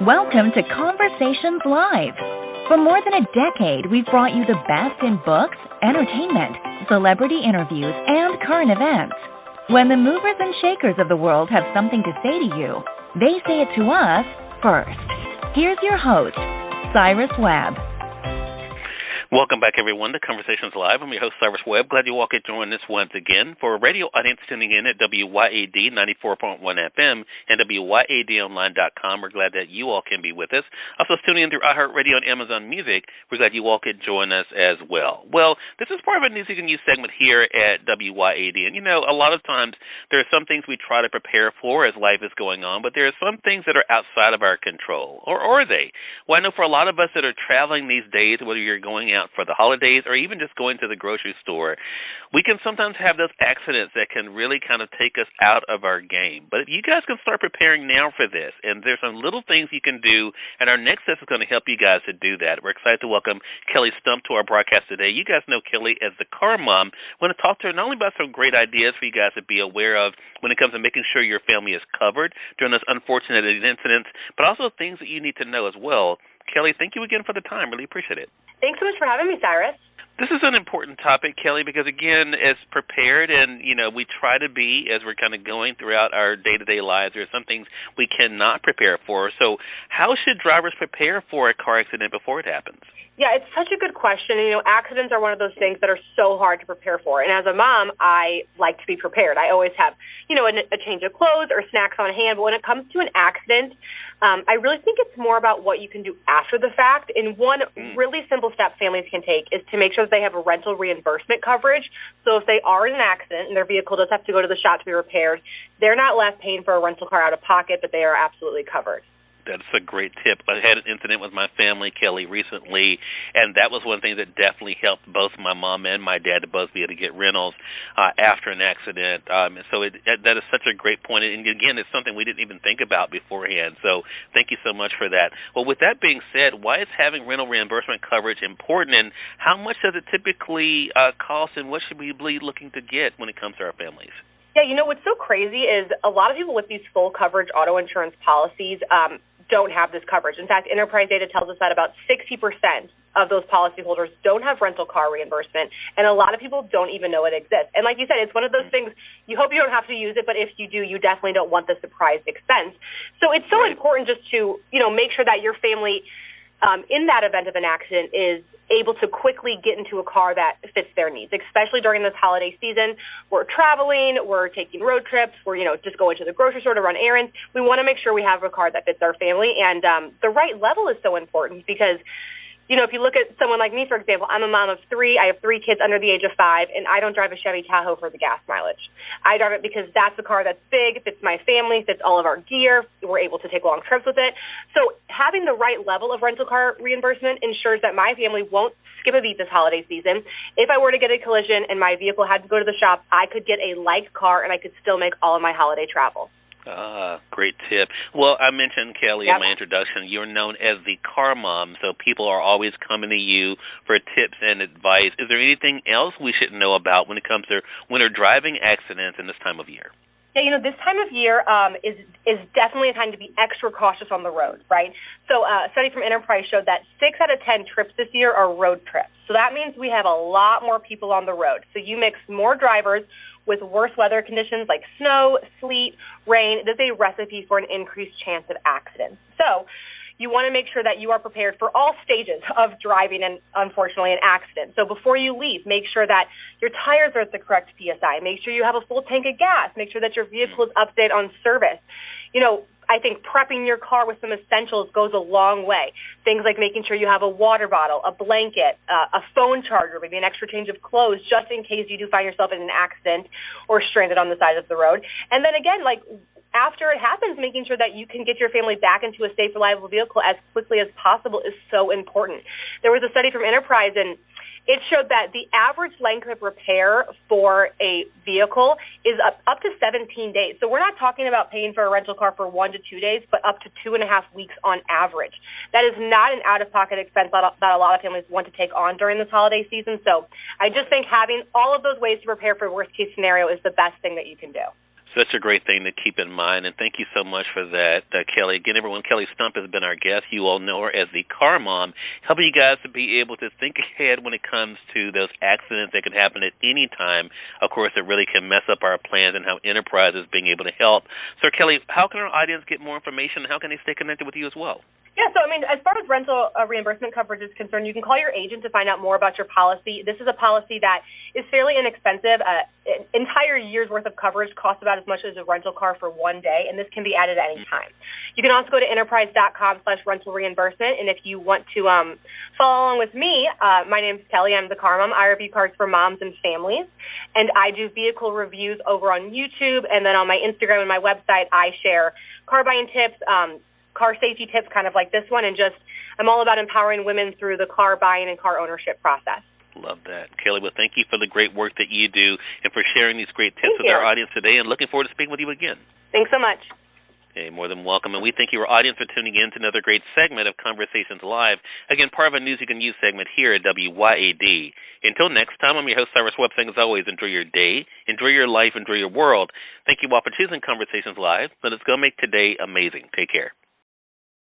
Welcome to Conversations Live. For more than a decade, we've brought you the best in books, entertainment, celebrity interviews, and current events. When the movers and shakers of the world have something to say to you, they say it to us first. Here's your host, Cyrus Webb. Welcome back, everyone, to Conversations Live. I'm your host, Cyrus Webb. Glad you all could join us once again. For a radio audience tuning in at WYAD 94.1 FM and WYADonline.com, we're glad that you all can be with us. Also, tuning in through iHeartRadio and Amazon Music, we're glad you all could join us as well. Well, this is part of a News You Can Use segment here at WYAD. And, you know, a lot of times there are some things we try to prepare for as life is going on, but there are some things that are outside of our control. Or are they? Well, I know for a lot of us that are traveling these days, whether you're going out for the holidays or even just going to the grocery store, we can sometimes have those accidents that can really kind of take us out of our game. But you guys can start preparing now for this, and there's some little things you can do, and our next step is going to help you guys to do that. We're excited to welcome Kelly Stumpe to our broadcast today. You guys know Kelly as the Car Mom. I want to talk to her not only about some great ideas for you guys to be aware of when it comes to making sure your family is covered during those unfortunate incidents, but also things that you need to know as well. Kelly, thank you again for the time. Really appreciate it. Thanks so much for having me, Cyrus. This is an important topic, Kelly, because, again, as prepared and, you know, we try to be as we're kind of going throughout our day-to-day lives, there are some things we cannot prepare for. So how should drivers prepare for a car accident before it happens? Yeah, it's such a good question. You know, accidents are one of those things that are so hard to prepare for. And as a mom, I like to be prepared. I always have, you know, a change of clothes or snacks on hand. But when it comes to an accident, I really think it's more about what you can do after the fact. And one really simple step families can take is to make sure that they have a rental reimbursement coverage. So if they are in an accident and their vehicle does have to go to the shop to be repaired, they're not left paying for a rental car out of pocket, but they are absolutely covered. That's a great tip. I had an incident with my family, Kelly, recently, and that was one thing that definitely helped both my mom and my dad to both be able to get rentals after an accident. So that is such a great point. And, again, it's something we didn't even think about beforehand. So thank you so much for that. Well, with that being said, why is having rental reimbursement coverage important, and how much does it typically cost, and what should we be looking to get when it comes to our families? Yeah, you know, what's so crazy is a lot of people with these full coverage auto insurance policies don't have this coverage. In fact, Enterprise data tells us that about 60% of those policyholders don't have rental car reimbursement, and a lot of people don't even know it exists. And like you said, it's one of those things, you hope you don't have to use it, but if you do, you definitely don't want the surprise expense. So it's so important just to, you know, make sure that your family in that event of an accident is able to quickly get into a car that fits their needs, especially during this holiday season. We're traveling, we're taking road trips, we're, you know, just going to the grocery store to run errands. We want to make sure we have a car that fits our family, and the right level is so important because, you know, if you look at someone like me, for example, I'm a mom of 3. I have 3 kids under the age of 5, and I don't drive a Chevy Tahoe for the gas mileage. I drive it because that's a car that's big, fits my family, fits all of our gear. We're able to take long trips with it. So having the right level of rental car reimbursement ensures that my family won't skip a beat this holiday season. If I were to get a collision and my vehicle had to go to the shop, I could get a like car, and I could still make all of my holiday travel. Great tip. Well, I mentioned, Kelly, in my introduction, you're known as the Car Mom, so people are always coming to you for tips and advice. Is there anything else we should know about when it comes to winter driving accidents in this time of year? Yeah, you know, this time of year is definitely a time to be extra cautious on the road, right? So a study from Enterprise showed that 6 out of 10 trips this year are road trips. So that means we have a lot more people on the road. So you mix more drivers with worse weather conditions like snow, sleet, rain. It is a recipe for an increased chance of accidents. So you want to make sure that you are prepared for all stages of driving and, unfortunately, an accident. So before you leave, make sure that your tires are at the correct PSI. Make sure you have a full tank of gas. Make sure that your vehicle is up to date on service. You know, I think prepping your car with some essentials goes a long way. Things like making sure you have a water bottle, a blanket, a phone charger, maybe an extra change of clothes, just in case you do find yourself in an accident or stranded on the side of the road. And then again, like after it happens, making sure that you can get your family back into a safe, reliable vehicle as quickly as possible is so important. There was a study from Enterprise, and it showed that the average length of repair for a vehicle is up to 17 days. So we're not talking about paying for a rental car for 1 to 2 days, but up to 2.5 weeks on average. That is not an out-of-pocket expense that a lot of families want to take on during this holiday season. So I just think having all of those ways to prepare for worst-case scenario is the best thing that you can do. Such a great thing to keep in mind, and thank you so much for that, Kelly. Again, everyone, Kelly Stumpe has been our guest. You all know her as the Car Mom, helping you guys to be able to think ahead when it comes to those accidents that can happen at any time. Of course, it really can mess up our plans and how Enterprise is being able to help. So, Kelly, how can our audience get more information, and how can they stay connected with you as well? Yeah, so, as far as rental reimbursement coverage is concerned, you can call your agent to find out more about your policy. This is a policy that is fairly inexpensive. An entire year's worth of coverage costs about as much as a rental car for one day, and this can be added at any time. You can also go to enterprise.com/rental reimbursement, and if you want to follow along with me, my name's Kelly. I'm the Car Mom. I review cars for moms and families, and I do vehicle reviews over on YouTube, and then on my Instagram and my website, I share car buying tips, car safety tips kind of like this one, and I'm all about empowering women through the car buying and car ownership process. Love that. Kelly, well, thank you for the great work that you do and for sharing these great tips with our audience today, and looking forward to speaking with you again. Thanks so much. Hey, more than welcome, and we thank you, our audience, for tuning in to another great segment of Conversations Live. Again, part of a News You Can Use segment here at WYAD. Until next time, I'm your host, Cyrus Webb, saying as always, enjoy your day, enjoy your life, enjoy your world. Thank you all for choosing Conversations Live. Let us go make today amazing. Take care.